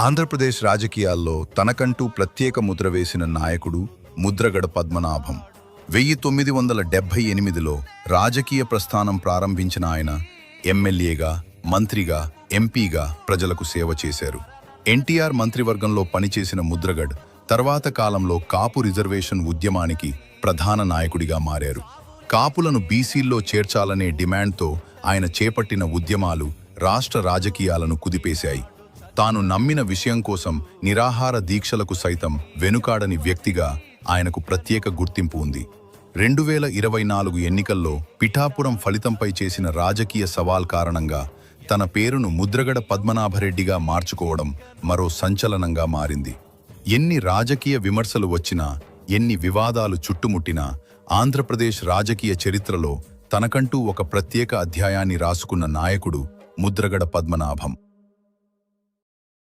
ఆంధ్రప్రదేశ్ రాజకీయాల్లో తనకంటూ ప్రత్యేక ముద్ర వేసిన నాయకుడు ముద్రగడ పద్మనాభం. 1978లో రాజకీయ ప్రస్థానం ప్రారంభించిన ఆయన ఎమ్మెల్యేగా, మంత్రిగా, ఎంపీగా ప్రజలకు సేవ చేశారు. ఎన్టీఆర్ మంత్రివర్గంలో పనిచేసిన ముద్రగడ్ తర్వాత కాలంలో కాపు రిజర్వేషన్ ఉద్యమానికి ప్రధాన నాయకుడిగా మారారు. కాపులను బీసీల్లో చేర్చాలనే డిమాండ్తో ఆయన చేపట్టిన ఉద్యమాలు రాష్ట్ర రాజకీయాలను కుదిపేశాయి. తాను నమ్మిన విషయం కోసం నిరాహార దీక్షలకు సైతం వెనుకాడని వ్యక్తిగా ఆయనకు ప్రత్యేక గుర్తింపు ఉంది. 2024 ఎన్నికల్లో పిఠాపురం ఫలితంపై చేసిన రాజకీయ సవాల్ కారణంగా తన పేరును ముద్రగడ పద్మనాభరెడ్డిగా మార్చుకోవడం మరో సంచలనంగా మారింది. ఎన్ని రాజకీయ విమర్శలు వచ్చినా, ఎన్ని వివాదాలు చుట్టుముట్టినా ఆంధ్రప్రదేశ్ రాజకీయ చరిత్రలో తనకంటూ ఒక ప్రత్యేక అధ్యాయాన్ని రాసుకున్న నాయకుడు ముద్రగడ పద్మనాభం.